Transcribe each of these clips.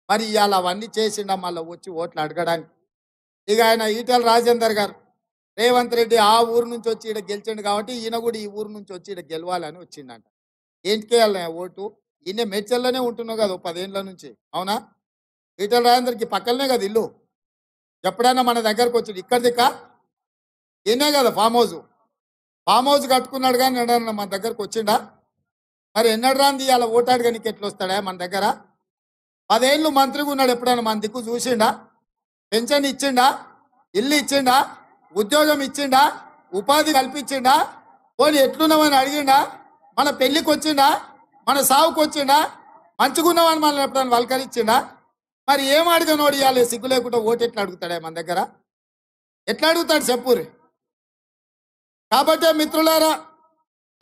మరి ఇవాళ అవన్నీ చేసిండా మళ్ళీ వచ్చి ఓట్లు అడగడానికి. ఇక ఆయన ఈటెల రాజేందర్ గారు రేవంత్ రెడ్డి ఆ ఊరు నుంచి వచ్చి ఇక్కడ గెలిచిండు కాబట్టి ఈయన కూడా ఈ ఊరు నుంచి వచ్చి ఇక్కడ గెలవాలని వచ్చిండంట. ఏంటికి వెళ్ళిన ఓటు? ఈయన మెడ్చల్లోనే ఉంటున్నావు కదా 10 ఏళ్ళ నుంచి, అవునా? ఈటెల రాజేందర్కి పక్కనే కదా ఇల్లు. ఎప్పుడైనా మన దగ్గరకు వచ్చిండు ఇక్కడ దిక్క ఈయనే కదా ఫామ్ హౌస్ కట్టుకున్నాడు కానీ ఎన్నడన్నా మన దగ్గరకు వచ్చిండా? మరి ఎన్నడు రాంది ఇవాళ ఓటాడుగా నీకు ఎట్లా వస్తాడా మన దగ్గర? 10 ఏళ్ళు మంత్రిగా ఉన్నాడు, ఎప్పుడైనా మన దిక్కు చూసిండా? పెన్షన్ ఇచ్చిండా? ఇల్లు ఇచ్చిండా? ఉద్యోగం ఇచ్చిండా? ఉపాధి కల్పించిండా? పోనీ ఎట్లున్నామని అడిగిండా? మన పెళ్ళికి వచ్చిండా? మన సావుకు వచ్చిండా? మంచుకున్నామని మనల్ని ఎప్పుడైనా వల్కరించిండా? మరి ఏం అడిగినోడు ఇవ్వాలి సిగ్గు లేకుండా ఓటు ఎట్లా అడుగుతాడా మన దగ్గర? ఎట్లా అడుగుతాడు చెప్పురి? కాబట్టే మిత్రులారా,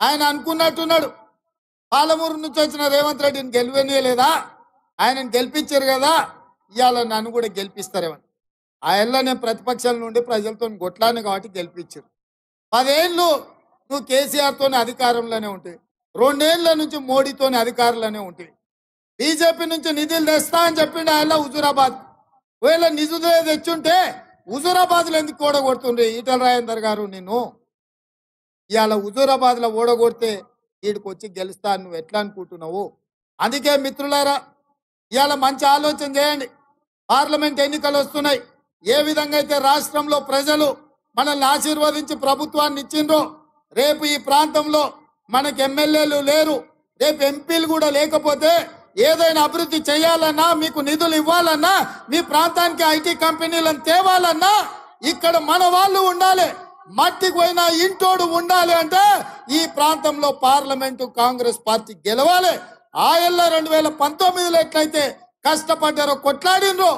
ఆయన అనుకున్నట్టున్నాడు పాలమూరు నుంచి వచ్చిన రేవంత్ రెడ్డిని గెలివనీయలేదా, ఆయనను గెలిపించారు కదా, ఇవాళ నన్ను కూడా గెలిపిస్తారేమని. ఆయనలో నేను ప్రతిపక్షాల నుండి ప్రజలతో కొట్లాను కాబట్టి గెలిపించారు. 10 ఏళ్ళు నువ్వు కేసీఆర్తోనే అధికారంలోనే ఉంటాయి, 2 ఏళ్ళ నుంచి మోడీతోనే అధికారంలోనే ఉంటాయి. బీజేపీ నుంచి నిధులు తెస్తా అని చెప్పిండు ఆయన హుజూరాబాద్. ఒకవేళ నిధులు తెచ్చుంటే హుజూరాబాద్లో ఎందుకు ఓడగొడుతుండ్రి ఈటెల రాజేందర్ గారు? నిన్ను ఇవాళ హుజూరాబాద్లో ఓడగొడితే వీడికి వచ్చి గెలుస్తా నువ్వు ఎట్లా అనుకుంటున్నావు? అందుకే మిత్రులారా, ఇవాళ మంచి ఆలోచన చేయండి. పార్లమెంట్ ఎన్నికలు వస్తున్నాయి. ఏ విధంగా అయితే రాష్ట్రంలో ప్రజలు మనల్ని ఆశీర్వదించి ప్రభుత్వాన్ని ఇచ్చిండ్రో, రేపు ఈ ప్రాంతంలో మనకు ఎమ్మెల్యేలు లేరు, రేపు ఎంపీలు కూడా లేకపోతే ఏదైనా అభివృద్ధి చేయాలన్నా, మీకు నిధులు ఇవ్వాలన్నా, మీ ప్రాంతానికి ఐటీ కంపెనీలను తేవాలన్నా ఇక్కడ మన వాళ్ళు ఉండాలి. మట్టికి పోయినా ఇంటోడు ఉండాలి అంటే ఈ ప్రాంతంలో పార్లమెంటు కాంగ్రెస్ పార్టీ గెలవాలి. ఆయల్ల 2019లో ఎట్లయితే కష్టపడ్డారో, కొట్లాడినరో,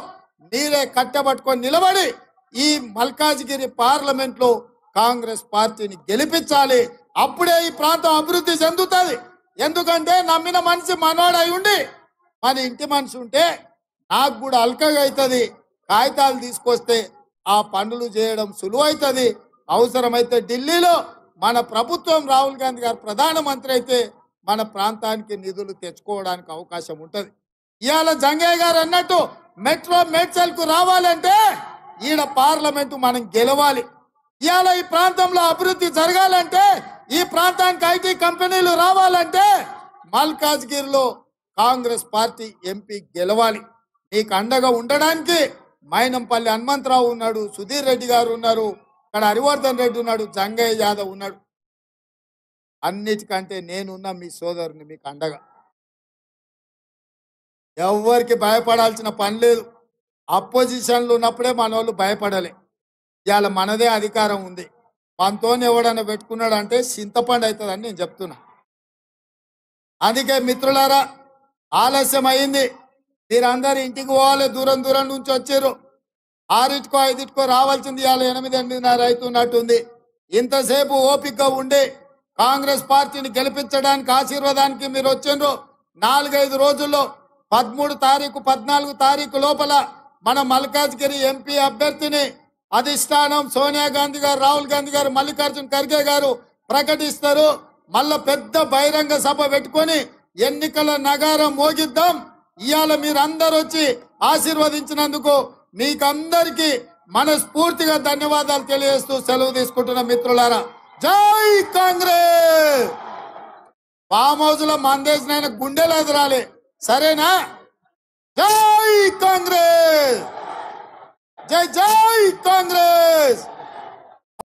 మీరే కట్టబట్టుకొని నిలబడి ఈ మల్కాజ్గిరి పార్లమెంట్ లో కాంగ్రెస్ పార్టీని గెలిపించాలి. అప్పుడే ఈ ప్రాంతం అభివృద్ధి చెందుతుంది. ఎందుకంటే నమ్మిన మనిషి మనోడై ఉండి మన ఇంటి మనిషి ఉంటే నాకు కూడా అల్కగా అవుతుంది. కాగితాలు తీసుకొస్తే ఆ పనులు చేయడం సులువైతుంది. అవసరమైతే ఢిల్లీలో మన ప్రభుత్వం రాహుల్ గాంధీ గారు ప్రధానమంత్రి అయితే మన ప్రాంతానికి నిధులు తెచ్చుకోవడానికి అవకాశం ఉంటుంది. ఇవాళ జంగయ్య గారు అన్నట్టు మెట్రో మేడ్చల్కు రావాలంటే ఈడ పార్లమెంటు మనం గెలవాలి. ఇవాళ ఈ ప్రాంతంలో అభివృద్ధి జరగాలంటే, ఈ ప్రాంతానికి ఐటీ కంపెనీలు రావాలంటే మల్కాజ్గిరిలో కాంగ్రెస్ పార్టీ ఎంపీ గెలవాలి. మీకు అండగా ఉండడానికి మైనంపల్లి హనుమంతరావు ఉన్నాడు, సుధీర్ రెడ్డి గారు ఉన్నారు, ఇక్కడ హరివర్ధన్ రెడ్డి ఉన్నాడు, జంగయ్య యాదవ్ ఉన్నాడు. అన్నిటికంటే నేనున్నా మీ సోదరుని మీకు అండగా. ఎవరికి భయపడాల్సిన పని లేదు. అపోజిషన్లు ఉన్నప్పుడే మన వాళ్ళు భయపడలే. ఇవాళ మనదే అధికారం ఉంది. మనతో ఎవడన్నా పెట్టుకున్నాడు అంటే చింతపండు అవుతుందని నేను చెప్తున్నా. అందుకే మిత్రులారా, ఆలస్యం అయింది. మీరందరూ ఇంటికి పోవాలి. దూరం దూరం నుంచి వచ్చారు. 6కో 5కో రావాల్సింది ఇవాళ 8, 8:30 అవుతున్నట్టుంది. ఇంతసేపు ఓపికగా ఉండి కాంగ్రెస్ పార్టీని గెలిపించడానికి ఆశీర్వాదానికి మీరు వచ్చిండ్రు. 4-5 రోజుల్లో 13 తారీఖు 14 తారీఖు లోపల మన మల్కాజ్గిరి ఎంపీ అభ్యర్థిని అధిష్టానం సోనియా గాంధీ గారు, రాహుల్ గాంధీ గారు, మల్లికార్జున్ ఖర్గే గారు ప్రకటిస్తారు. మళ్ళా పెద్ద బహిరంగ సభ పెట్టుకొని ఎన్నికల నగారం మోగిద్దాం. ఇవాళ మీరందరూ వచ్చి ఆశీర్వదించినందుకు మీకందరికీ మనస్ఫూర్తిగా ధన్యవాదాలు తెలియజేస్తూ సెలవు తీసుకుంటున్న మిత్రులారా, జై కాంగ్రెస్. ఫామ్ హౌస్ లో మందేసిన గుండెలు ఎదురాలి, సరేనా? జై కాంగ్రెస్, జై జై కాంగ్రెస్.